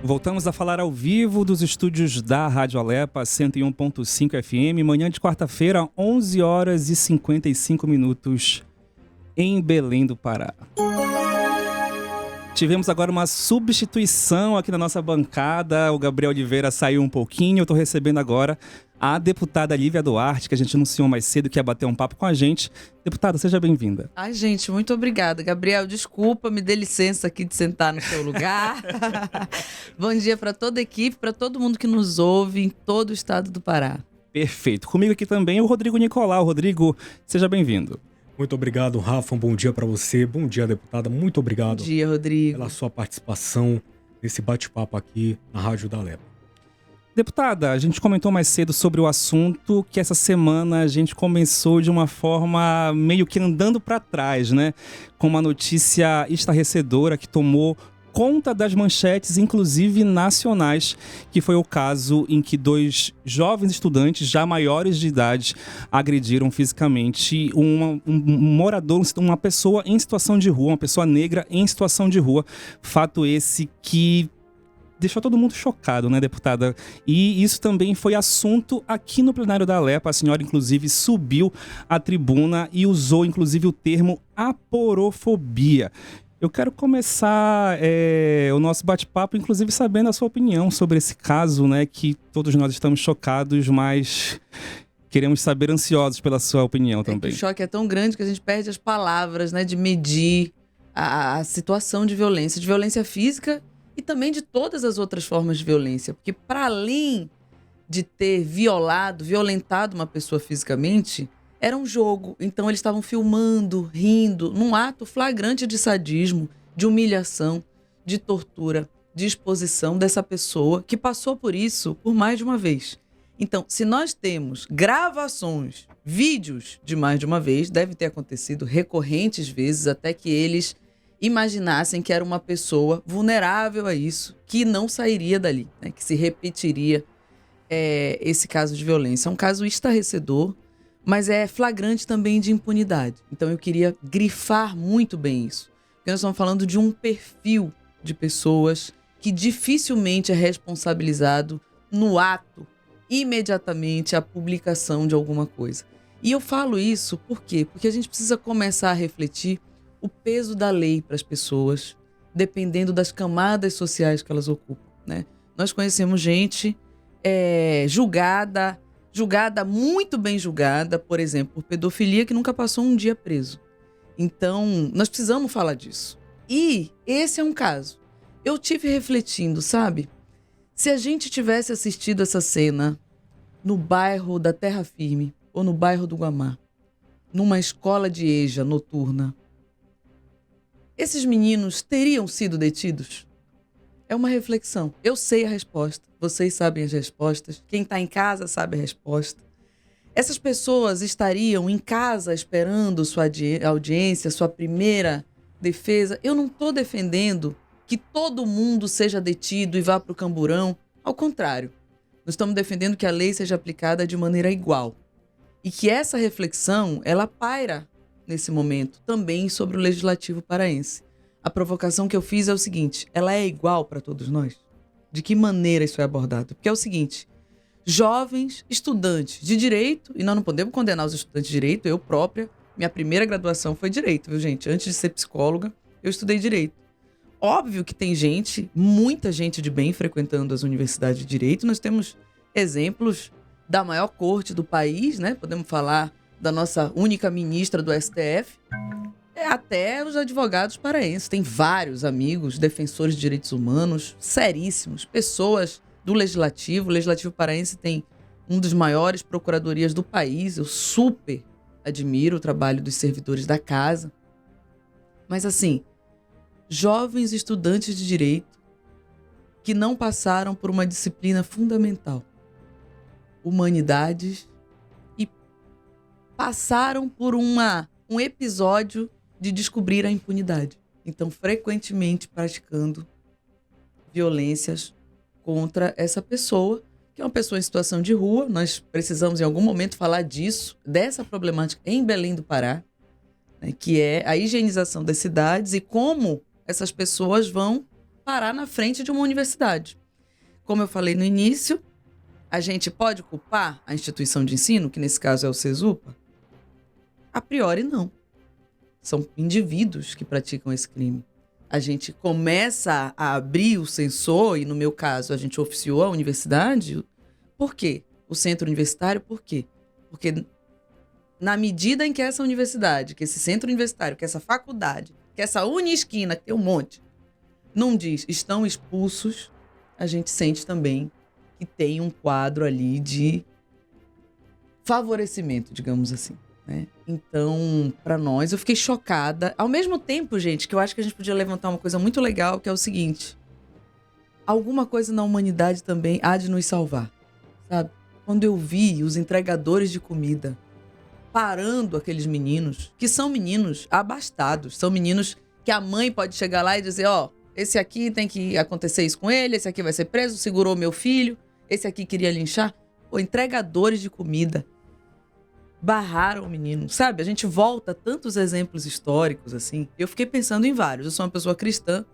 Voltamos a falar ao vivo dos estúdios da Rádio Alepa 101.5 FM, manhã de quarta-feira, 11 horas e 55 minutos, em Belém do Pará. Tivemos agora uma substituição aqui na nossa bancada, o Gabriel Oliveira saiu um pouquinho, eu estou recebendo agora a deputada Lívia Duarte, que a gente anunciou mais cedo que ia bater um papo com a gente. Deputada, seja bem-vinda. Ai, gente, muito obrigada. Gabriel, desculpa, me dê licença aqui de sentar no seu lugar. Bom dia para toda a equipe, para todo mundo que nos ouve em todo o estado do Pará. Perfeito. Comigo aqui também o Rodrigo Nicolau. Rodrigo, seja bem-vindo. Muito obrigado, Rafa. Um bom dia para você. Bom dia, deputada. Muito obrigado. Bom dia, Rodrigo. Pela sua participação nesse bate-papo aqui na Rádio da Alepa. Deputada, a gente comentou mais cedo sobre o assunto que essa semana a gente começou de uma forma meio que andando para trás, né? Com uma notícia estarrecedora que tomou conta das manchetes, inclusive nacionais, que foi o caso em que 2 jovens estudantes, já maiores de idade, agrediram fisicamente um morador, uma pessoa em situação de rua, uma pessoa negra em situação de rua. Fato esse que deixou todo mundo chocado, né, deputada? E isso também foi assunto aqui no plenário da Alepa. A senhora, inclusive, subiu à tribuna e usou, inclusive, o termo aporofobia. Eu quero começar o nosso bate-papo, inclusive, sabendo a sua opinião sobre esse caso, né, que todos nós estamos chocados, mas queremos saber, ansiosos pela sua opinião também. O choque é tão grande que a gente perde as palavras, né, de medir a situação de violência física e também de todas as outras formas de violência. Porque para além de ter violentado uma pessoa fisicamente, era um jogo. Então eles estavam filmando, rindo, num ato flagrante de sadismo, de humilhação, de tortura, de exposição dessa pessoa que passou por isso por mais de uma vez. Então, se nós temos gravações, vídeos de mais de uma vez, deve ter acontecido recorrentes vezes até que eles imaginassem que era uma pessoa vulnerável a isso, que não sairia dali, né? Que se repetiria esse caso de violência. É um caso estarrecedor, mas é flagrante também de impunidade. Então eu queria grifar muito bem isso, porque nós estamos falando de um perfil de pessoas que dificilmente é responsabilizado no ato, imediatamente, a publicação de alguma coisa. E eu falo isso por quê? Porque a gente precisa começar a refletir o peso da lei para as pessoas, dependendo das camadas sociais que elas ocupam, né? Nós conhecemos gente julgada, muito bem julgada, por exemplo, por pedofilia, que nunca passou um dia preso. Então, nós precisamos falar disso. E esse é um caso. Eu tive refletindo, sabe? Se a gente tivesse assistido essa cena no bairro da Terra Firme ou no bairro do Guamá, numa escola de EJA noturna, esses meninos teriam sido detidos? É uma reflexão. Eu sei a resposta, vocês sabem as respostas, quem está em casa sabe a resposta. Essas pessoas estariam em casa esperando sua audiência, sua primeira defesa. Eu não estou defendendo que todo mundo seja detido e vá para o camburão. Ao contrário, nós estamos defendendo que a lei seja aplicada de maneira igual. E que essa reflexão, ela paira nesse momento também sobre o Legislativo paraense. A provocação que eu fiz é o seguinte: ela é igual para todos nós? De que maneira isso é abordado? Porque é o seguinte: jovens estudantes de direito, e nós não podemos condenar os estudantes de direito, eu própria, minha primeira graduação foi direito, viu, gente? Antes de ser psicóloga, eu estudei direito. Óbvio que tem gente, muita gente de bem frequentando as universidades de direito. Nós temos exemplos da maior corte do país, né? Podemos falar da nossa única ministra do STF, até os advogados paraenses. Tem vários amigos, defensores de direitos humanos, seríssimos, pessoas do Legislativo. O Legislativo paraense tem um dos maiores procuradorias do país. Eu super admiro o trabalho dos servidores da casa. Mas assim, jovens estudantes de direito que não passaram por uma disciplina fundamental, humanidades, e passaram por um episódio de descobrir a impunidade. Então, frequentemente praticando violências contra essa pessoa, que é uma pessoa em situação de rua. Nós precisamos, em algum momento, falar disso, dessa problemática em Belém do Pará, né, que é a higienização das cidades e como essas pessoas vão parar na frente de uma universidade. Como eu falei no início, a gente pode culpar a instituição de ensino, que nesse caso é o CESUPA? A priori, não. São indivíduos que praticam esse crime. A gente começa a abrir o sensor, e no meu caso, a gente oficiou a universidade. Por quê? O centro universitário, por quê? Porque na medida em que essa universidade, que esse centro universitário, que essa faculdade, que essa Unisquina, que tem um monte, não diz estão expulsos, a gente sente também que tem um quadro ali de favorecimento, digamos assim, né? Então, para nós, eu fiquei chocada. Ao mesmo tempo, gente, que eu acho que a gente podia levantar uma coisa muito legal, que é o seguinte: alguma coisa na humanidade também há de nos salvar, sabe? Quando eu vi os entregadores de comida parando aqueles meninos, que são meninos abastados, são meninos que a mãe pode chegar lá e dizer, ó, esse aqui tem que acontecer isso com ele, esse aqui vai ser preso, segurou meu filho, esse aqui queria linchar. Pô, entregadores de comida barraram o menino, sabe? A gente volta a tantos exemplos históricos, assim. Eu fiquei pensando em vários. Eu sou uma pessoa cristã,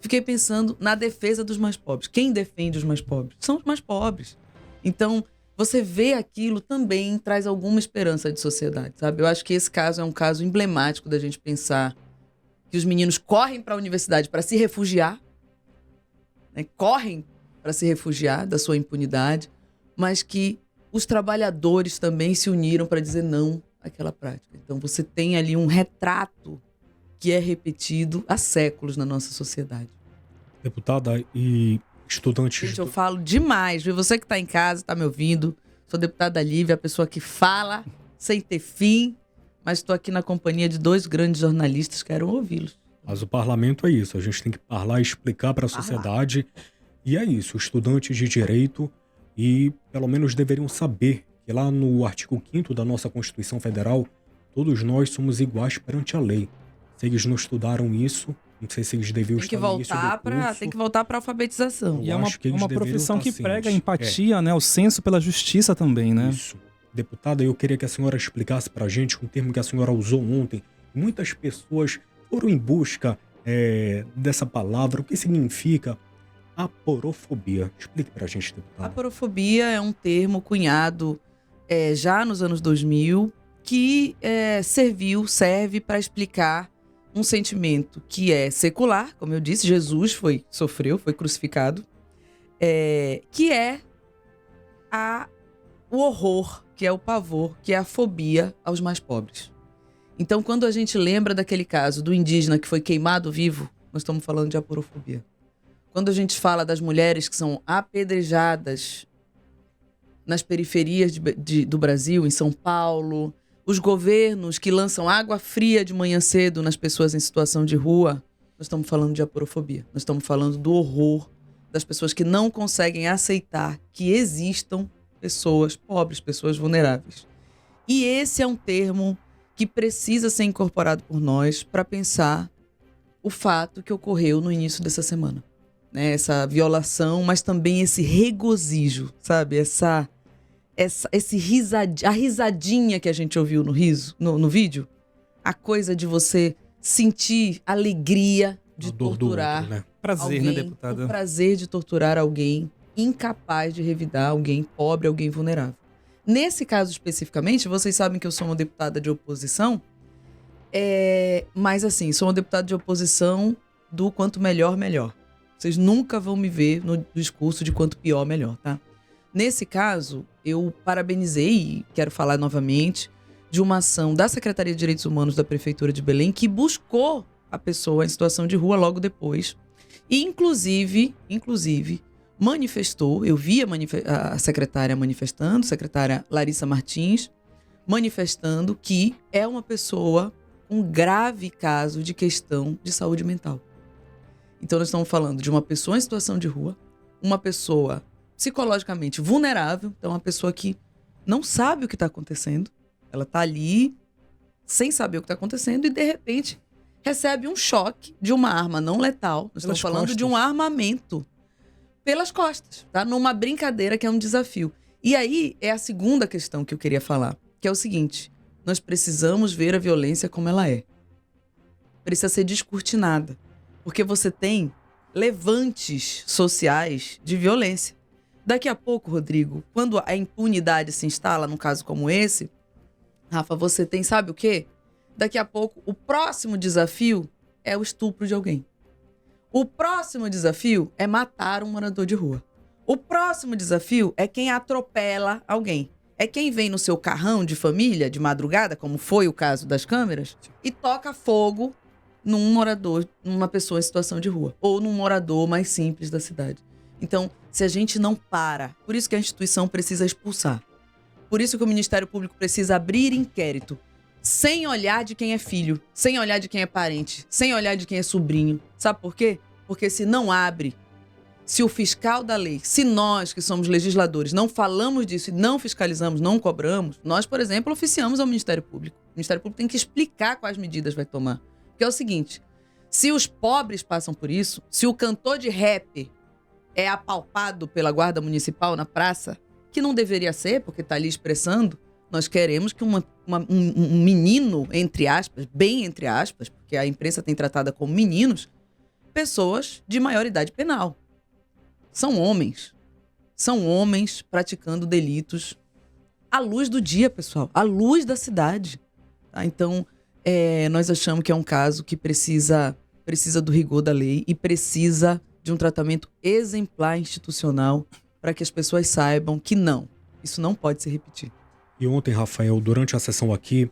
fiquei pensando na defesa dos mais pobres. Quem defende os mais pobres? São os mais pobres. Então, você vê aquilo também traz alguma esperança de sociedade, sabe? Eu acho que esse caso é um caso emblemático da gente pensar que os meninos correm para a universidade para se refugiar, né? Correm para se refugiar da sua impunidade, mas que os trabalhadores também se uniram para dizer não àquela prática. Então você tem ali um retrato que é repetido há séculos na nossa sociedade. Deputada e estudantes... Gente, eu falo demais, viu? Você que está em casa, está me ouvindo, sou deputada Lívia, a pessoa que fala sem ter fim, mas estou aqui na companhia de 2 grandes jornalistas, quero ouvi-los. Mas o parlamento é isso, a gente tem que falar e explicar para a sociedade. E é isso, estudantes de direito, e pelo menos deveriam saber que lá no artigo 5º da nossa Constituição Federal, todos nós somos iguais perante a lei. Se eles não estudaram isso, não sei se eles deviam estar no início do curso. Tem que voltar para a alfabetização. E é uma profissão que prega a cientes. empatia, né? O senso pela justiça também, né? Isso. Deputada, eu queria que a senhora explicasse pra gente um termo que a senhora usou ontem. Muitas pessoas foram em busca dessa palavra. O que significa aporofobia? Explique pra gente, deputada. Aporofobia é um termo cunhado já nos anos 2000 que serve para explicar um sentimento que é secular, como eu disse, Jesus foi crucificado, que é o horror, que é o pavor, que é a fobia aos mais pobres. Então, quando a gente lembra daquele caso do indígena que foi queimado vivo, nós estamos falando de aporofobia. Quando a gente fala das mulheres que são apedrejadas nas periferias do Brasil, em São Paulo, os governos que lançam água fria de manhã cedo nas pessoas em situação de rua, nós estamos falando de aporofobia. Nós estamos falando do horror das pessoas que não conseguem aceitar que existam pessoas pobres, pessoas vulneráveis. E esse é um termo que precisa ser incorporado por nós para pensar o fato que ocorreu no início dessa semana, né? Essa violação, mas também esse regozijo, sabe? A risadinha que a gente ouviu no vídeo, a coisa de você sentir alegria de torturar outro, né? Prazer, alguém, né, deputada? o prazer de torturar alguém incapaz de revidar alguém pobre, alguém vulnerável. Nesse caso especificamente, vocês sabem que eu sou uma deputada de oposição, mas assim, sou uma deputada de oposição do quanto melhor, melhor. Vocês nunca vão me ver no discurso de quanto pior, melhor, tá? Nesse caso, eu parabenizei, e quero falar novamente, de uma ação da Secretaria de Direitos Humanos da Prefeitura de Belém, que buscou a pessoa em situação de rua logo depois. E, inclusive, manifestou, eu vi a secretária manifestando, secretária Larissa Martins, manifestando que é uma pessoa com grave caso de questão de saúde mental. Então, nós estamos falando de uma pessoa em situação de rua, uma pessoa psicologicamente vulnerável, então uma pessoa que não sabe o que está acontecendo, ela está ali sem saber o que está acontecendo e, de repente, recebe um choque de uma arma não letal. Nós estamos falando de um armamento pelas costas, tá? Numa brincadeira que é um desafio. E aí é a segunda questão que eu queria falar, que é o seguinte: nós precisamos ver a violência como ela é. Precisa ser descortinada. Porque você tem levantes sociais de violência. Daqui a pouco, Rodrigo, quando a impunidade se instala num caso como esse, Rafa, você tem, sabe o quê? Daqui a pouco, o próximo desafio é o estupro de alguém. O próximo desafio é matar um morador de rua. O próximo desafio é quem atropela alguém. É quem vem no seu carrão de família, de madrugada, como foi o caso das câmeras, e toca fogo num morador, numa pessoa em situação de rua. Ou num morador mais simples da cidade. Então, se a gente não para, por isso que a instituição precisa expulsar. Por isso que o Ministério Público precisa abrir inquérito. Sem olhar de quem é filho, sem olhar de quem é parente, sem olhar de quem é sobrinho. Sabe por quê? Porque se não abre, se o fiscal da lei, se nós que somos legisladores não falamos disso e não fiscalizamos, não cobramos, nós, por exemplo, oficiamos ao Ministério Público. O Ministério Público tem que explicar quais medidas vai tomar. Porque é o seguinte, se os pobres passam por isso, se o cantor de rap é apalpado pela guarda municipal na praça, que não deveria ser, porque está ali expressando, nós queremos que um menino, entre aspas, bem entre aspas, porque a imprensa tem tratada como meninos, pessoas de maior idade penal. São homens. São homens praticando delitos à luz do dia, pessoal. À luz da cidade. Tá? Então, nós achamos que é um caso que precisa do rigor da lei e precisa de um tratamento exemplar institucional para que as pessoas saibam que isso não pode se repetir. E ontem, Rafael, durante a sessão aqui,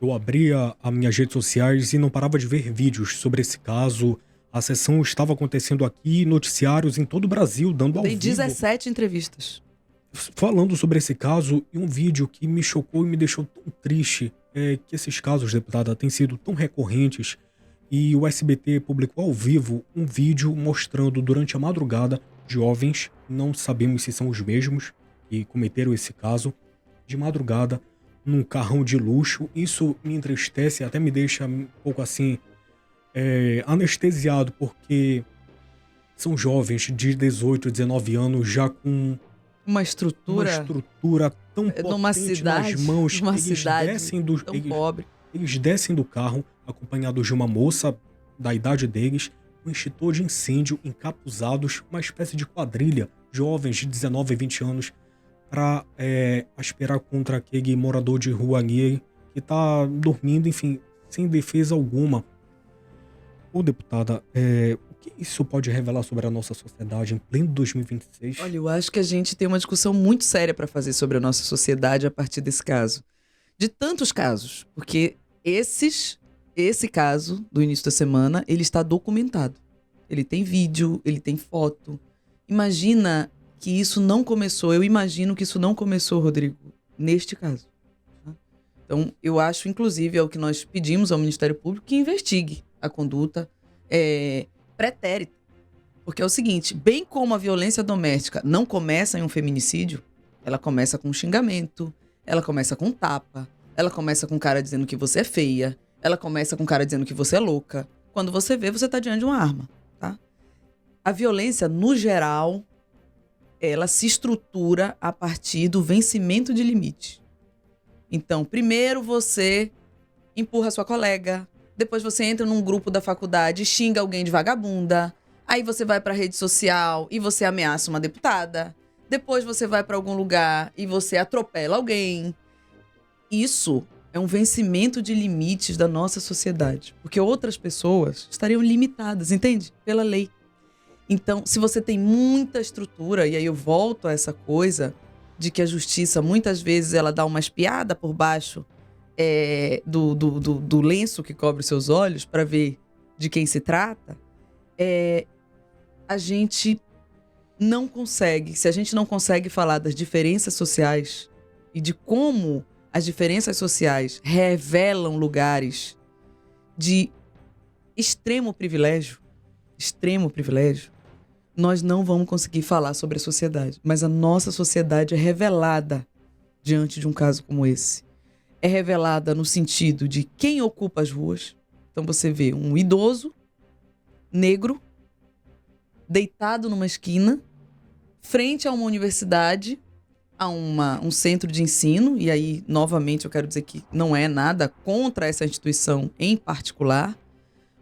eu abria as minhas redes sociais e não parava de ver vídeos sobre esse caso. A sessão estava acontecendo aqui, noticiários em todo o Brasil, dando ao vivo. Tem 17 entrevistas. Falando sobre esse caso, e um vídeo que me chocou e me deixou tão triste, é que esses casos, deputada, têm sido tão recorrentes. E o SBT publicou ao vivo um vídeo mostrando durante a madrugada jovens, não sabemos se são os mesmos, que cometeram esse caso, de madrugada, num carrão de luxo. Isso me entristece, até me deixa um pouco assim, anestesiado, porque são jovens de 18, 19 anos, já com uma estrutura tão potente numa cidade, nas mãos. numa eles cidade descem tão pobre. Eles descem do carro, acompanhados de uma moça da idade deles, um extintor de incêndio, encapuzados, uma espécie de quadrilha, jovens de 19 e 20 anos, para aspirar contra aquele morador de rua ali que está dormindo, enfim, sem defesa alguma. Ô, deputada, o que isso pode revelar sobre a nossa sociedade em pleno 2026? Olha, eu acho que a gente tem uma discussão muito séria para fazer sobre a nossa sociedade a partir desse caso. De tantos casos, porque esse caso do início da semana, ele está documentado. Ele tem vídeo, ele tem foto. Imagina que isso não começou, eu imagino que isso não começou, Rodrigo, neste caso. Então, eu acho, inclusive, é o que nós pedimos ao Ministério Público, que investigue a conduta pretérita. Porque é o seguinte, bem como a violência doméstica não começa em um feminicídio, ela começa com um xingamento, ela começa com tapa, ela começa com o cara dizendo que você é feia, ela começa com o cara dizendo que você é louca. Quando você vê, você está diante de uma arma, tá? A violência, no geral, ela se estrutura a partir do vencimento de limite. Então, primeiro você empurra sua colega, depois você entra num grupo da faculdade e xinga alguém de vagabunda, aí você vai para a rede social e você ameaça uma deputada, depois você vai para algum lugar e você atropela alguém. Isso é um vencimento de limites da nossa sociedade, porque outras pessoas estariam limitadas, entende? Pela lei. Então, se você tem muita estrutura, e aí eu volto a essa coisa de que a justiça, muitas vezes, ela dá uma espiada por baixo do lenço que cobre os seus olhos para ver de quem se trata, a gente não consegue, se a gente não consegue falar das diferenças sociais e de como as diferenças sociais revelam lugares de extremo privilégio, nós não vamos conseguir falar sobre a sociedade. Mas a nossa sociedade é revelada diante de um caso como esse. É revelada no sentido de quem ocupa as ruas. Então você vê um idoso, negro, deitado numa esquina, frente a uma universidade, a um centro de ensino. E aí, novamente, eu quero dizer que não é nada contra essa instituição em particular.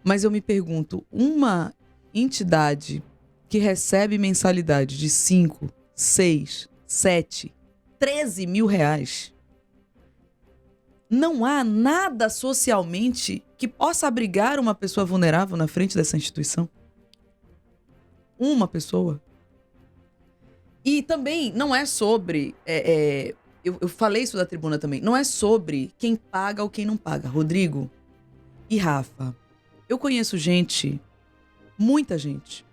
Mas eu me pergunto, uma entidade que recebe mensalidade de 5, 6, 7, 13 mil reais, não há nada socialmente que possa abrigar uma pessoa vulnerável na frente dessa instituição? Uma pessoa. E também não é sobre... eu falei isso da tribuna também. Não é sobre quem paga ou quem não paga. Rodrigo e Rafa, eu conheço gente, muita gente,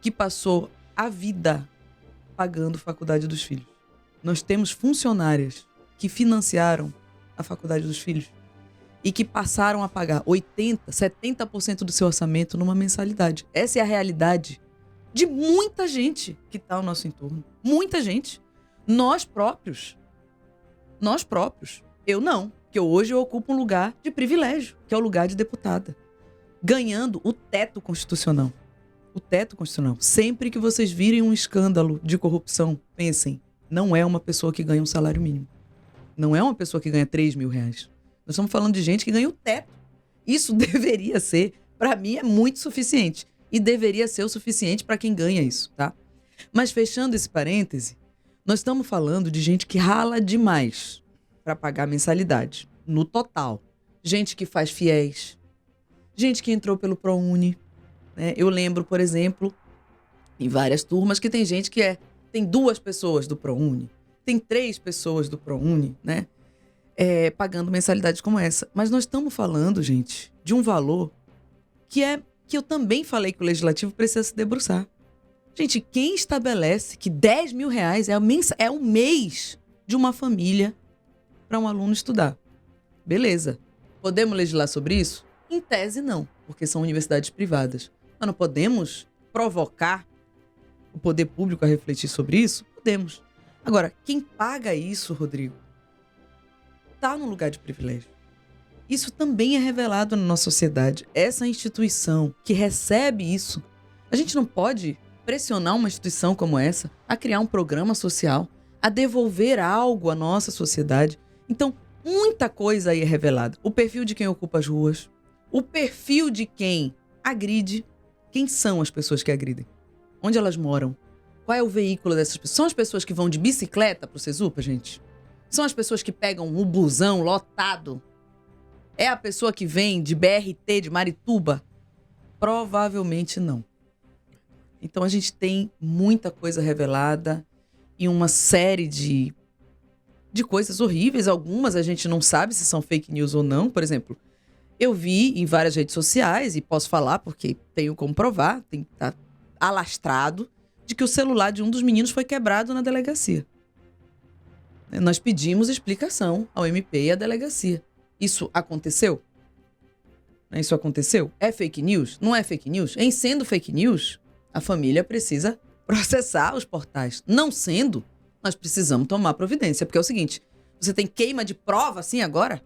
que passou a vida pagando a faculdade dos filhos. Nós temos funcionárias que financiaram a faculdade dos filhos e que passaram a pagar 80%, 70% do seu orçamento numa mensalidade. Essa é a realidade de muita gente que está ao nosso entorno. Muita gente. Nós próprios. Eu não, porque hoje eu ocupo um lugar de privilégio, que é o lugar de deputada, ganhando o teto constitucional. O teto constitucional. Sempre que vocês virem um escândalo de corrupção, pensem, não é uma pessoa que ganha um salário mínimo. Não é uma pessoa que ganha 3 mil reais. Nós estamos falando de gente que ganha o teto. Isso deveria ser, para mim, é muito suficiente. E deveria ser o suficiente para quem ganha isso, tá? Mas fechando esse parêntese, nós estamos falando de gente que rala demais para pagar mensalidade, no total. Gente que faz fiéis, gente que entrou pelo ProUni, né? Eu lembro, por exemplo, em várias turmas que tem gente que tem 2 pessoas do ProUni, tem 3 pessoas do ProUni, né? Pagando mensalidades como essa. Mas nós estamos falando, gente, de um valor que eu também falei que o Legislativo precisa se debruçar. Gente, quem estabelece que 10 mil reais é o mês de uma família para um aluno estudar? Beleza. Podemos legislar sobre isso? Em tese, não, porque são universidades privadas. Mas não podemos provocar o poder público a refletir sobre isso? Podemos. Agora, quem paga isso, Rodrigo, está num lugar de privilégio. Isso também é revelado na nossa sociedade. Essa instituição que recebe isso, a gente não pode pressionar uma instituição como essa a criar um programa social, a devolver algo à nossa sociedade. Então, muita coisa aí é revelada. O perfil de quem ocupa as ruas, o perfil de quem agride. Quem são as pessoas que agridem? Onde elas moram? Qual é o veículo dessas pessoas? São as pessoas que vão de bicicleta pro Cesupa, gente? São as pessoas que pegam um busão lotado? É a pessoa que vem de BRT, de Marituba? Provavelmente não. Então a gente tem muita coisa revelada e uma série de coisas horríveis. Algumas a gente não sabe se são fake news ou não. Por exemplo, eu vi em várias redes sociais, e posso falar porque tenho como provar, tá alastrado, de que o celular de um dos meninos foi quebrado na delegacia. Nós pedimos explicação ao MP e à delegacia. Isso aconteceu? Isso aconteceu? É fake news? Não é fake news? Em sendo fake news, a família precisa processar os portais. Não sendo, nós precisamos tomar providência. Porque é o seguinte, você tem queima de prova assim agora?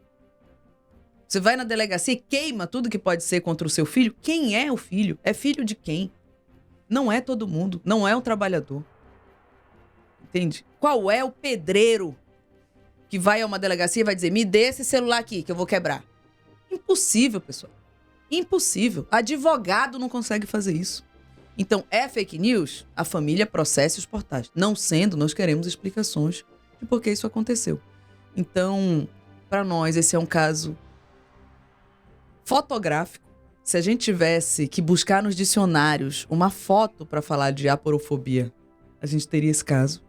Você vai na delegacia e queima tudo que pode ser contra o seu filho? Quem é o filho? É filho de quem? Não é todo mundo. Não é um trabalhador. Entende? Qual é o pedreiro que vai a uma delegacia e vai dizer, me dê esse celular aqui que eu vou quebrar? Impossível, pessoal. Impossível. Advogado não consegue fazer isso. Então, é fake news? A família processa os portais. Não sendo, nós queremos explicações de por que isso aconteceu. Então, para nós, esse é um caso fotográfico. Se a gente tivesse que buscar nos dicionários uma foto para falar de aporofobia, a gente teria esse caso.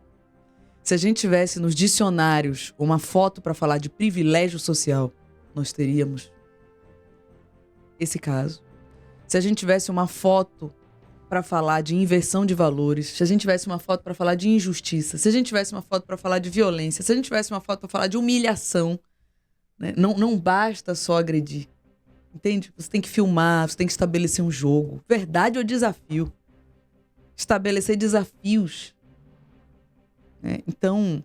Se a gente tivesse nos dicionários uma foto para falar de privilégio social, nós teríamos esse caso. Se a gente tivesse uma foto para falar de inversão de valores, se a gente tivesse uma foto para falar de injustiça, se a gente tivesse uma foto para falar de violência, se a gente tivesse uma foto para falar de humilhação, né? Não basta só agredir. Entende? Você tem que filmar, você tem que estabelecer um jogo. Verdade ou desafio? Estabelecer desafios. Então...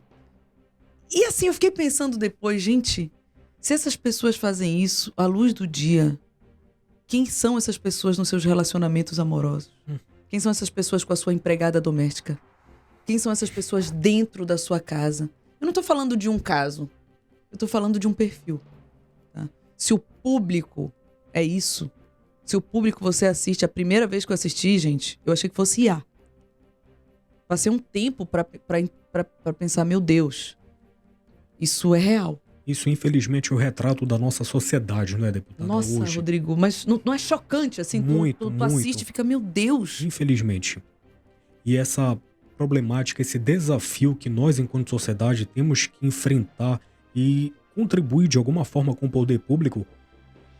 E assim, eu fiquei pensando depois, gente, se essas pessoas fazem isso à luz do dia, quem são essas pessoas nos seus relacionamentos amorosos? Quem são essas pessoas com a sua empregada doméstica? Quem são essas pessoas dentro da sua casa? Eu não tô falando de um caso, eu tô falando de um perfil. Tá? Se o público é isso, Se o público você assiste, a primeira vez que eu assisti, gente, eu achei que fosse IA. Passei um tempo pra pensar, meu Deus, isso é real. Isso, infelizmente, é o retrato da nossa sociedade, não é, deputada? Nossa, Hoje. Rodrigo, mas não é chocante, assim? Muito, tu assiste e fica, meu Deus. Infelizmente. E essa problemática, esse desafio que nós, enquanto sociedade, temos que enfrentar e contribuir de alguma forma com o poder público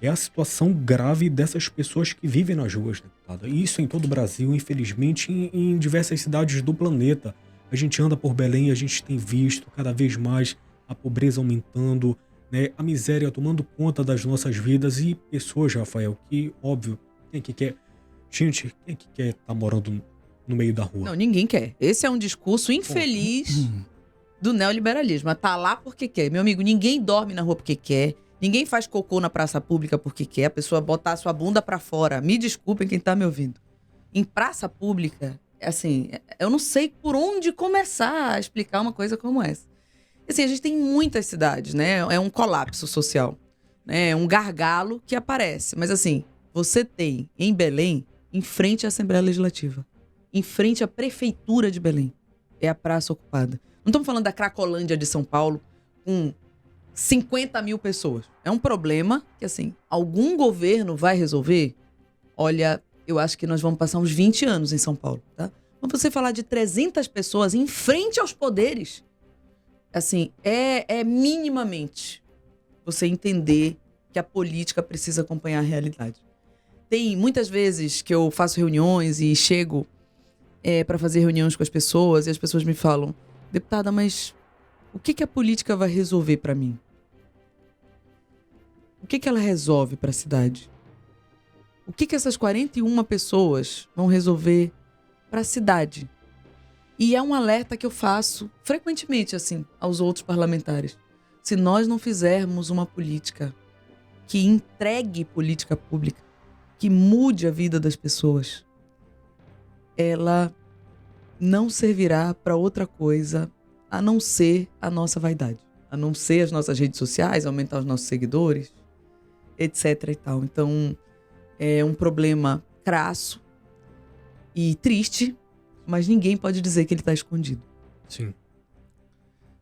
é a situação grave dessas pessoas que vivem nas ruas, deputada. Isso em todo o Brasil, infelizmente, em diversas cidades do planeta. A gente anda por Belém e a gente tem visto cada vez mais a pobreza aumentando, né, a miséria tomando conta das nossas vidas e pessoas, Rafael, que, óbvio, quem que quer... Gente, quem que quer estar morando no meio da rua? Não, ninguém quer. Esse é um discurso infeliz do neoliberalismo. Tá lá porque quer. Meu amigo, ninguém dorme na rua porque quer. Ninguém faz cocô na praça pública porque quer. A pessoa botar a sua bunda pra fora. Me desculpem quem tá me ouvindo. Em praça pública, assim, eu não sei por onde começar a explicar uma coisa como essa. Assim, a gente tem muitas cidades, né? É um colapso social, né? É um gargalo que aparece. Mas assim, você tem em Belém, em frente à Assembleia Legislativa, em frente à Prefeitura de Belém, é a praça ocupada. Não estamos falando da Cracolândia de São Paulo, com 50 mil pessoas. É um problema que, assim, algum governo vai resolver? Olha, eu acho que nós vamos passar uns 20 anos em São Paulo, tá? Mas você falar de 300 pessoas em frente aos poderes, assim, é minimamente você entender que a política precisa acompanhar a realidade. Tem muitas vezes que eu faço reuniões e chego para fazer reuniões com as pessoas e as pessoas me falam, deputada, mas o que a política vai resolver para mim? O que ela resolve para a cidade? O que essas 41 pessoas vão resolver para a cidade? E é um alerta que eu faço frequentemente, assim, aos outros parlamentares. Se nós não fizermos uma política que entregue política pública, que mude a vida das pessoas, ela não servirá para outra coisa a não ser a nossa vaidade, a não ser as nossas redes sociais, aumentar os nossos seguidores, etc. e tal. Então, é um problema crasso e triste, mas ninguém pode dizer que ele está escondido. Sim.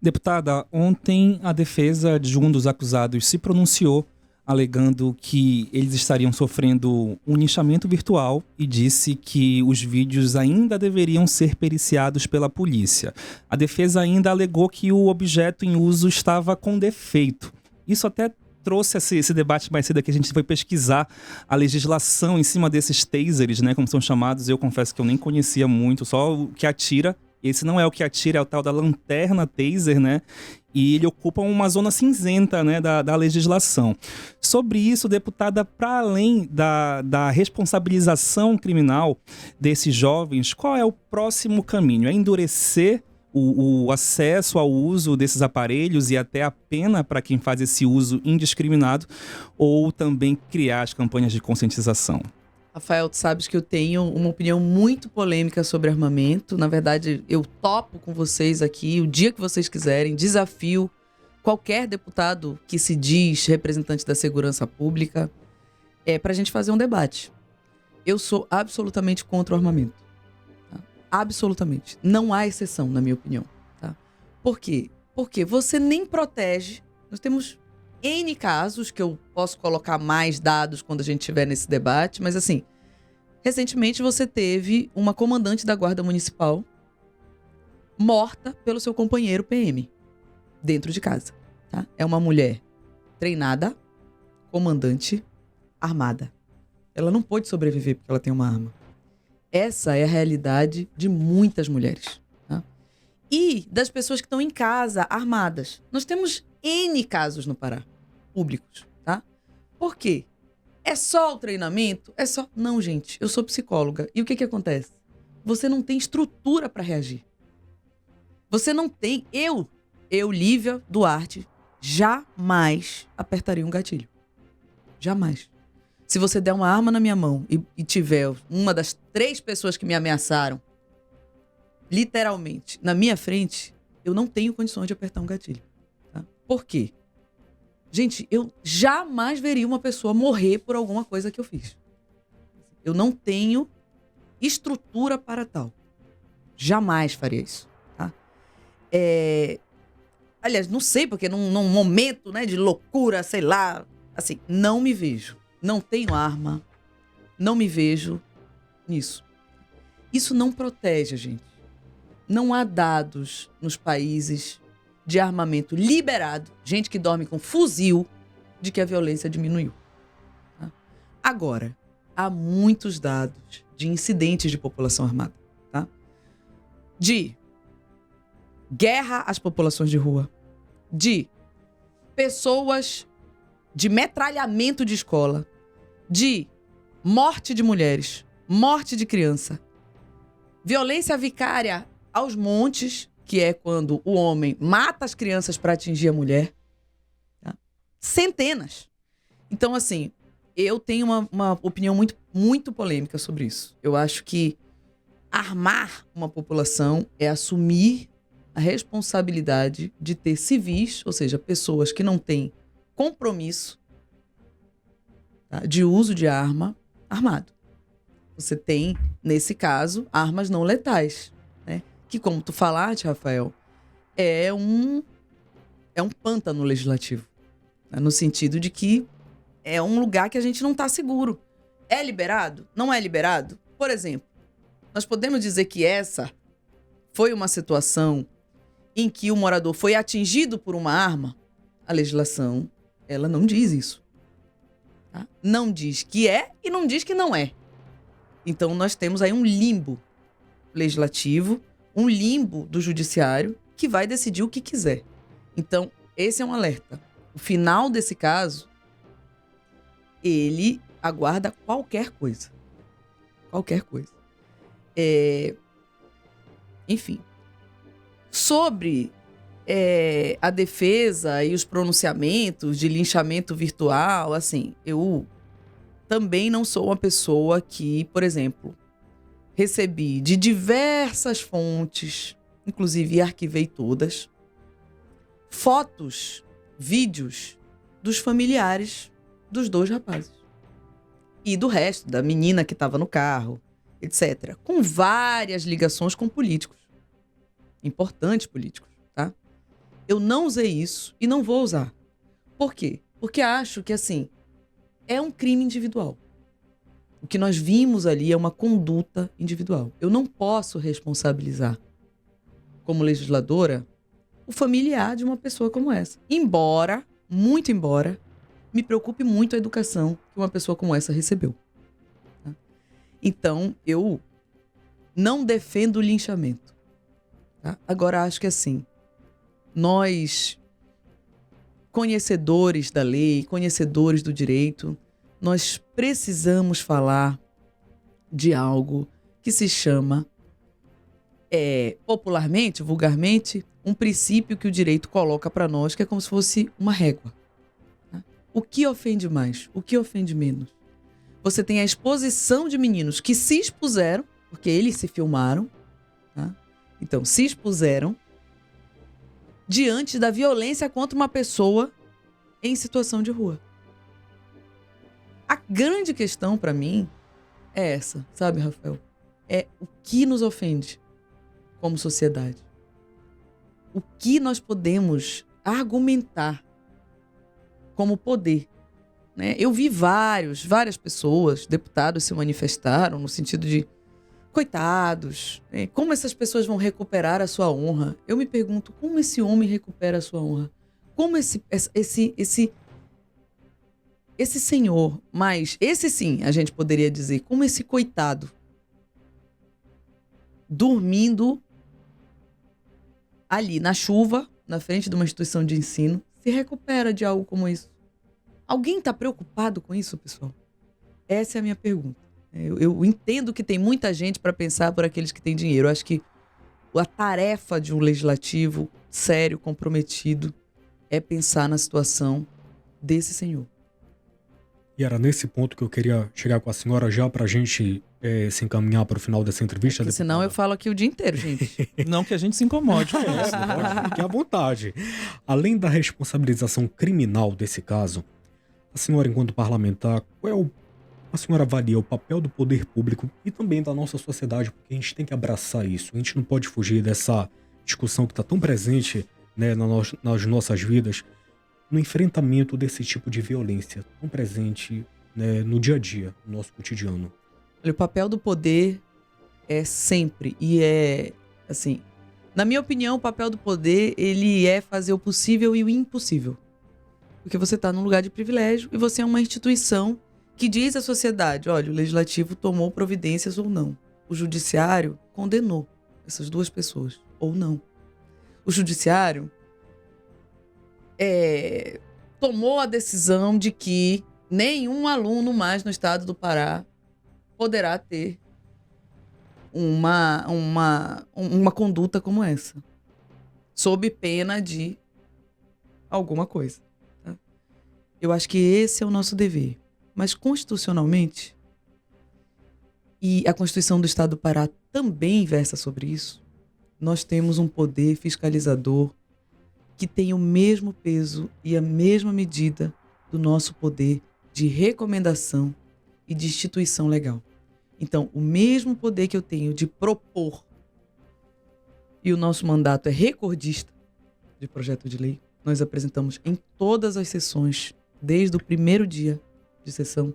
Deputada, ontem a defesa de um dos acusados se pronunciou alegando que eles estariam sofrendo um linchamento virtual e disse que os vídeos ainda deveriam ser periciados pela polícia. A defesa ainda alegou que o objeto em uso estava com defeito. Isso até trouxe esse debate mais cedo, que a gente foi pesquisar a legislação em cima desses tasers, né, como são chamados. Eu confesso que eu nem conhecia muito, só o que atira. Esse não é o que atira, é o tal da lanterna taser, né? E ele ocupa uma zona cinzenta, né, da legislação. Sobre isso, deputada, para além da responsabilização criminal desses jovens, qual é o próximo caminho? É endurecer o acesso ao uso desses aparelhos e até a pena para quem faz esse uso indiscriminado, ou também criar as campanhas de conscientização? Rafael, tu sabes que eu tenho uma opinião muito polêmica sobre armamento. Na verdade, eu topo com vocês aqui o dia que vocês quiserem, desafio qualquer deputado que se diz representante da segurança pública para a gente fazer um debate. Eu sou absolutamente contra o armamento. Tá? Absolutamente. Não há exceção, na minha opinião. Tá? Por quê? Porque você nem protege. Nós temos N casos, que eu posso colocar mais dados quando a gente estiver nesse debate, mas assim, recentemente você teve uma comandante da Guarda Municipal morta pelo seu companheiro PM, dentro de casa. Tá? É uma mulher treinada, comandante, armada. Ela não pôde sobreviver porque ela tem uma arma. Essa é a realidade de muitas mulheres. Tá? E das pessoas que estão em casa, armadas. Nós temos N casos no Pará. Públicos, tá? Por quê? É só o treinamento? É só... Não, gente, eu sou psicóloga. E o que acontece? Você não tem estrutura para reagir. Você não tem... Eu, Lívia Duarte, jamais apertaria um gatilho. Jamais. Se você der uma arma na minha mão e tiver uma das 3 pessoas que me ameaçaram, literalmente, na minha frente, eu não tenho condições de apertar um gatilho. Tá? Por quê? Gente, eu jamais veria uma pessoa morrer por alguma coisa que eu fiz. Eu não tenho estrutura para tal. Jamais faria isso. Tá? Aliás, não sei, porque num momento, né, de loucura, sei lá, assim, não me vejo. Não tenho arma. Não me vejo nisso. Isso não protege a gente. Não há dados nos países de armamento liberado, gente que dorme com fuzil, de que a violência diminuiu. Tá? Agora, há muitos dados de incidentes de população armada. Tá? De guerra às populações de rua. De pessoas, de metralhamento de escola. De morte de mulheres, morte de criança. Violência vicária aos montes, que é quando o homem mata as crianças para atingir a mulher. Tá? Centenas. Então, assim, eu tenho uma opinião muito, muito polêmica sobre isso. Eu acho que armar uma população é assumir a responsabilidade de ter civis, ou seja, pessoas que não têm compromisso, tá, de uso de arma armado. Você tem, nesse caso, armas não letais, né? Que, como tu falaste, Rafael, é um pântano legislativo, né? No sentido de que é um lugar que a gente não está seguro. É liberado? Não é liberado? Por exemplo, nós podemos dizer que essa foi uma situação em que o morador foi atingido por uma arma? A legislação, ela não diz isso. Tá? Não diz que é e não diz que não é. Então, nós temos aí um limbo legislativo, um limbo do judiciário, que vai decidir o que quiser. Então, esse é um alerta. O final desse caso, ele aguarda qualquer coisa. Qualquer coisa. Enfim. Sobre a defesa e os pronunciamentos de linchamento virtual, assim, eu também não sou uma pessoa que, por exemplo, recebi de diversas fontes, inclusive arquivei todas, fotos, vídeos dos familiares dos dois rapazes. E do resto, da menina que estava no carro, etc. Com várias ligações com políticos. Importantes políticos, tá? Eu não usei isso e não vou usar. Por quê? Porque acho que, assim, é um crime individual. O que nós vimos ali é uma conduta individual. Eu não posso responsabilizar, como legisladora, o familiar de uma pessoa como essa. Embora, muito embora, me preocupe muito a educação que uma pessoa como essa recebeu. Tá? Então, eu não defendo o linchamento. Tá? Agora, acho que assim, nós, conhecedores da lei, conhecedores do direito, nós precisamos falar de algo que se chama, popularmente, vulgarmente, um princípio que o direito coloca para nós, que é como se fosse uma régua. Tá? O que ofende mais? O que ofende menos? Você tem a exposição de meninos que se expuseram, porque eles se filmaram, tá? Então, se expuseram diante da violência contra uma pessoa em situação de rua. A grande questão para mim é essa, sabe, Rafael? É o que nos ofende como sociedade. O que nós podemos argumentar como poder, né? Eu vi várias pessoas, deputados se manifestaram no sentido de coitados, né? Como essas pessoas vão recuperar a sua honra? Eu me pergunto, como esse homem recupera a sua honra? Como esse senhor, mas esse sim, a gente poderia dizer, como esse coitado, dormindo ali na chuva, na frente de uma instituição de ensino, se recupera de algo como isso? Alguém está preocupado com isso, pessoal? Essa é a minha pergunta. Eu entendo que tem muita gente para pensar por aqueles que têm dinheiro. Eu acho que a tarefa de um legislativo sério, comprometido, é pensar na situação desse senhor. E era nesse ponto que eu queria chegar com a senhora já para a gente se encaminhar para o final dessa entrevista. Porque senão eu falo aqui o dia inteiro, gente. Não que a gente se incomode com isso. Pode ficar à vontade. Além da responsabilização criminal desse caso, a senhora, enquanto parlamentar, qual é o a senhora avalia o papel do poder público e também da nossa sociedade? Porque a gente tem que abraçar isso. A gente não pode fugir dessa discussão que está tão presente, né, nas nossas vidas, no enfrentamento desse tipo de violência tão presente, né, no dia a dia, no nosso cotidiano. Olha, o papel do poder é sempre, e é, assim, na minha opinião, o papel do poder, ele é fazer o possível e o impossível. Porque você está num lugar de privilégio e você é uma instituição que diz à sociedade, olha, o legislativo tomou providências ou não. O judiciário condenou essas duas pessoas, ou não. O judiciário tomou a decisão de que nenhum aluno mais no estado do Pará poderá ter uma conduta como essa, sob pena de alguma coisa. Tá? Eu acho que esse é o nosso dever. Mas constitucionalmente, e a Constituição do Estado do Pará também versa sobre isso, nós temos um poder fiscalizador que tem o mesmo peso e a mesma medida do nosso poder de recomendação e de instituição legal. Então, o mesmo poder que eu tenho de propor, e o nosso mandato é recordista de projeto de lei, nós apresentamos em todas as sessões, desde o primeiro dia de sessão,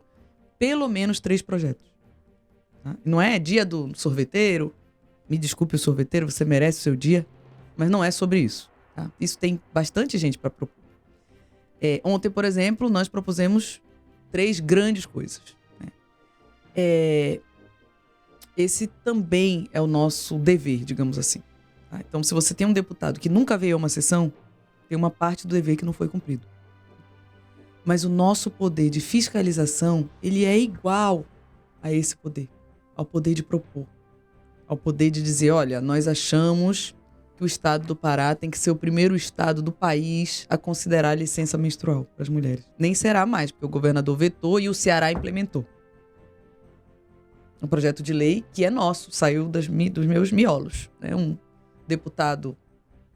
pelo menos 3 projetos. Tá? Não é dia do sorveteiro, me desculpe o sorveteiro, você merece o seu dia, mas não é sobre isso. Tá? Isso tem bastante gente para propor. Ontem, por exemplo, nós propusemos 3 grandes coisas. Né? Esse também é o nosso dever, digamos assim. Tá? Então, se você tem um deputado que nunca veio a uma sessão, tem uma parte do dever que não foi cumprido. Mas o nosso poder de fiscalização, ele é igual a esse poder, ao poder de propor, ao poder de dizer, olha, nós achamos que o estado do Pará tem que ser o primeiro estado do país a considerar a licença menstrual para as mulheres. Nem será mais, porque o governador vetou e o Ceará implementou. Um projeto de lei que é nosso, saiu dos meus miolos. Né? Um deputado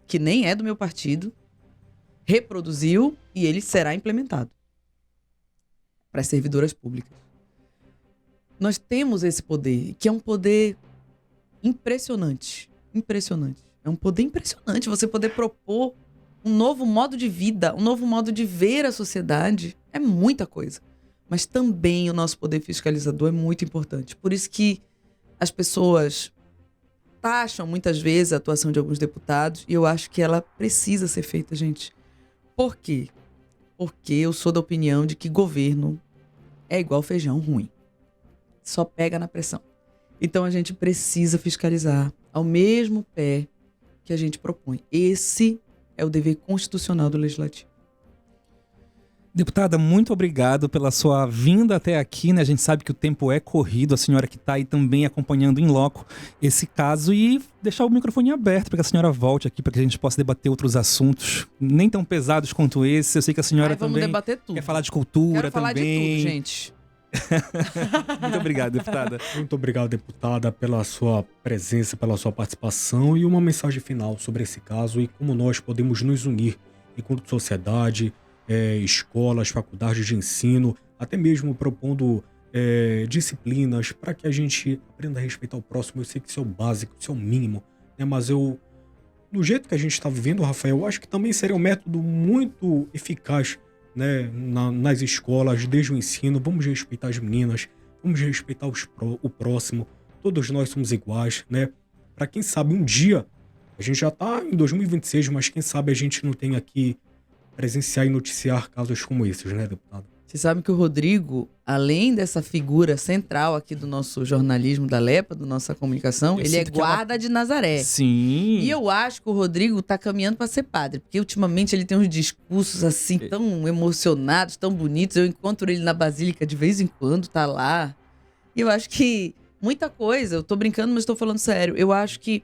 que nem é do meu partido reproduziu e ele será implementado para as servidoras públicas. Nós temos esse poder, que é um poder impressionante. Impressionante. É um poder impressionante você poder propor um novo modo de vida, um novo modo de ver a sociedade. É muita coisa. Mas também o nosso poder fiscalizador é muito importante. Por isso que as pessoas taxam muitas vezes a atuação de alguns deputados e eu acho que ela precisa ser feita, gente. Por quê? Porque eu sou da opinião de que governo é igual feijão ruim. Só pega na pressão. Então a gente precisa fiscalizar ao mesmo pé que a gente propõe. Esse é o dever constitucional do Legislativo. Deputada, muito obrigado pela sua vinda até aqui, né? A gente sabe que o tempo é corrido, a senhora que está aí também acompanhando em loco esse caso e deixar o microfone aberto para que a senhora volte aqui, para que a gente possa debater outros assuntos nem tão pesados quanto esse. Eu sei que a senhora vamos também debater tudo. quer falar de cultura. Quero falar também. de tudo, gente. Muito obrigado, deputada. Muito obrigado, deputada, pela sua presença, pela sua participação e uma mensagem final sobre esse caso e como nós podemos nos unir enquanto sociedade, escolas, faculdades de ensino, até mesmo propondo disciplinas para que a gente aprenda a respeitar o próximo. Eu sei que isso é o básico, isso é o mínimo, né? Mas do jeito que a gente está vivendo, Rafael, eu acho que também seria um método muito eficaz, né, nas escolas, desde o ensino. Vamos respeitar as meninas, vamos respeitar o próximo, todos nós somos iguais, né? Para quem sabe um dia, a gente já está em 2026, mas quem sabe a gente não tem aqui presenciar e noticiar casos como esses, né, deputado? Você sabe que o Rodrigo, além dessa figura central aqui do nosso jornalismo da LEPA, da nossa comunicação, ele é guarda de Nazaré. Sim. E eu acho que o Rodrigo tá caminhando para ser padre, porque ultimamente ele tem uns discursos assim tão emocionados, tão bonitos. Eu encontro ele na Basílica de vez em quando, tá lá. E eu acho que muita coisa, eu tô brincando, mas tô falando sério. Eu acho que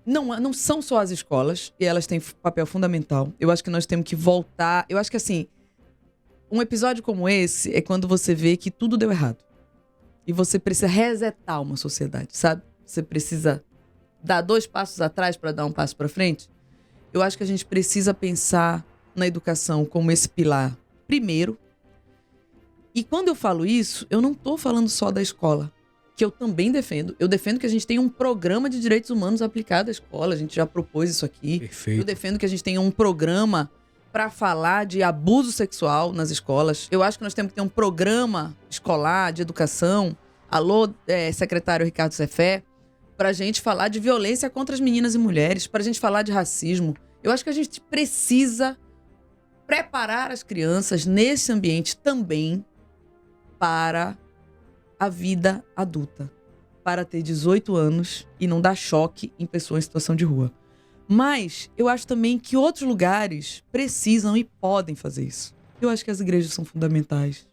não são só as escolas, e elas têm papel fundamental. Eu acho que nós temos que voltar. Eu acho que, assim, um episódio como esse é quando você vê que tudo deu errado. E você precisa resetar uma sociedade, sabe? Você precisa dar 2 passos atrás para dar um passo para frente. Eu acho que a gente precisa pensar na educação como esse pilar primeiro. E quando eu falo isso, eu não estou falando só da escola, que eu também defendo. Eu defendo que a gente tenha um programa de direitos humanos aplicado à escola. A gente já propôs isso aqui. Perfeito. Eu defendo que a gente tenha um programa para falar de abuso sexual nas escolas. Eu acho que nós temos que ter um programa escolar de educação. Alô, secretário Ricardo Cefé, para a gente falar de violência contra as meninas e mulheres, para a gente falar de racismo. Eu acho que a gente precisa preparar as crianças nesse ambiente também para a vida adulta, para ter 18 anos e não dar choque em pessoas em situação de rua. Mas eu acho também que outros lugares precisam e podem fazer isso. Eu acho que as igrejas são fundamentais.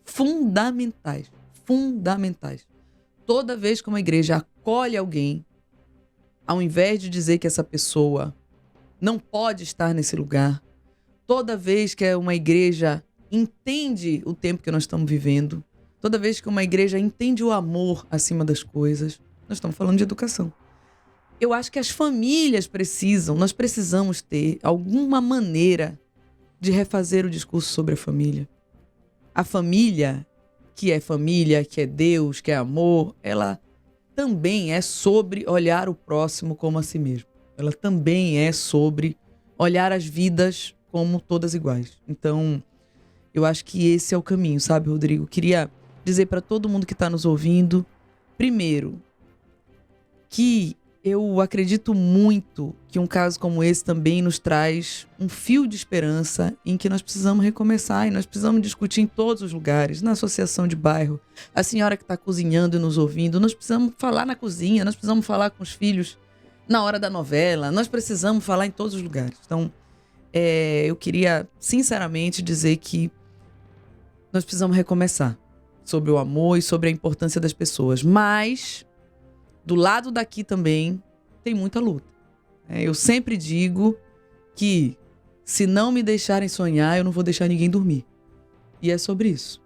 Fundamentais. Fundamentais. Toda vez que uma igreja acolhe alguém, ao invés de dizer que essa pessoa não pode estar nesse lugar, toda vez que uma igreja entende o tempo que nós estamos vivendo, toda vez que uma igreja entende o amor acima das coisas, nós estamos falando de educação. Eu acho que as famílias nós precisamos ter alguma maneira de refazer o discurso sobre a família. A família, que é Deus, que é amor, ela também é sobre olhar o próximo como a si mesmo. Ela também é sobre olhar as vidas como todas iguais. Então, eu acho que esse é o caminho, sabe, Rodrigo? Queria dizer para todo mundo que está nos ouvindo, primeiro, que eu acredito muito que um caso como esse também nos traz um fio de esperança em que nós precisamos recomeçar e nós precisamos discutir em todos os lugares, na associação de bairro, a senhora que está cozinhando e nos ouvindo, nós precisamos falar na cozinha, nós precisamos falar com os filhos na hora da novela, nós precisamos falar em todos os lugares. Então, eu queria sinceramente dizer que nós precisamos recomeçar sobre o amor e sobre a importância das pessoas, mas do lado daqui também tem muita luta. Eu sempre digo que se não me deixarem sonhar, eu não vou deixar ninguém dormir. E é sobre isso.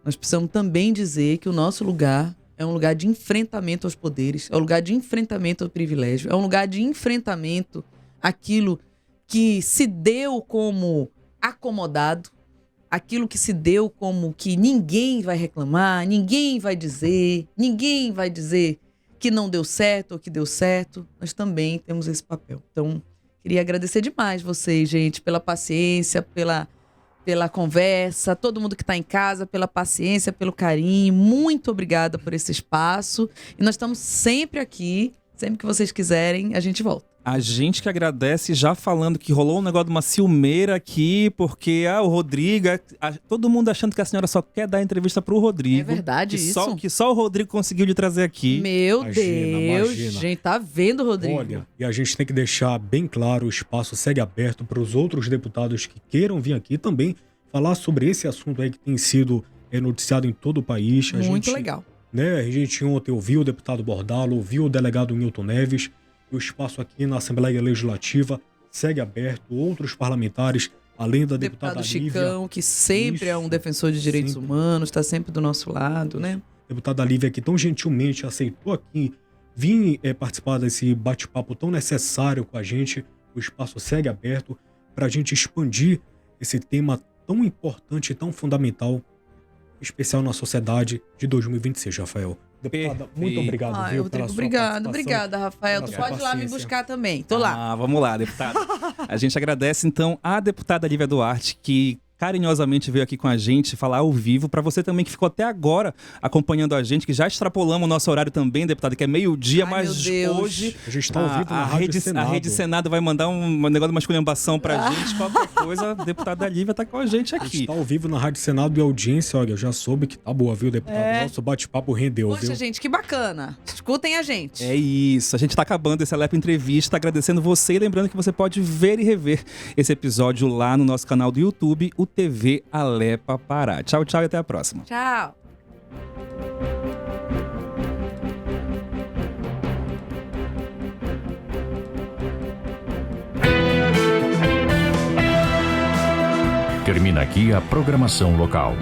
Nós precisamos também dizer que o nosso lugar é um lugar de enfrentamento aos poderes, é um lugar de enfrentamento ao privilégio, é um lugar de enfrentamento àquilo que se deu como acomodado, aquilo que se deu como que ninguém vai reclamar, ninguém vai dizer que não deu certo ou que deu certo. Nós também temos esse papel. Então, queria agradecer demais vocês, gente, pela paciência, pela conversa, todo mundo que está em casa, pela paciência, pelo carinho. Muito obrigada por esse espaço. E nós estamos sempre aqui, sempre que vocês quiserem, a gente volta. A gente que agradece, já falando que rolou um negócio de uma ciumeira aqui, porque o Rodrigo, todo mundo achando que a senhora só quer dar entrevista pro Rodrigo. É verdade isso? Que só o Rodrigo conseguiu lhe trazer aqui. Meu Deus, gente, tá vendo, Rodrigo? Olha, e a gente tem que deixar bem claro, o espaço segue aberto para os outros deputados que queiram vir aqui também falar sobre esse assunto aí que tem sido noticiado em todo o país. Muito legal. Né, a gente ontem ouviu o deputado Bordalo, ouviu o delegado Milton Neves. O espaço aqui na Assembleia Legislativa segue aberto. Outros parlamentares, além da deputada Lívia... Chicão, que sempre é um defensor de direitos humanos, está sempre do nosso lado, né? A deputada Lívia, que tão gentilmente aceitou aqui vir participar desse bate-papo tão necessário com a gente. O espaço segue aberto para a gente expandir esse tema tão importante e tão fundamental, especial na sociedade de 2026, Rafael. Deputada, muito obrigado, viu, pela sua participação. Obrigada, Rafael. Tu pode ir lá me buscar também. Tô lá. Vamos lá, deputada. A gente agradece, então, a deputada Lívia Duarte, que carinhosamente veio aqui com a gente falar ao vivo. Para você também que ficou até agora acompanhando a gente, que já extrapolamos o nosso horário também, deputada, que é meio-dia, mas hoje a gente tá ao vivo na Rádio Senado. A Rede Senado vai mandar um negócio de uma esculhambação pra gente. Qualquer coisa, a deputada Lívia tá com a gente aqui. A gente tá ao vivo na Rádio Senado e a audiência, olha, eu já soube que tá boa, viu, deputado? Nosso bate-papo rendeu, Poxa, viu? gente, que bacana. Escutem a gente. É isso. A gente tá acabando esse Alepa Entrevista, agradecendo você e lembrando que você pode ver e rever esse episódio lá no nosso canal do YouTube, o TV Alepa Pará. Tchau, tchau e até a próxima. Tchau. Termina aqui a programação local.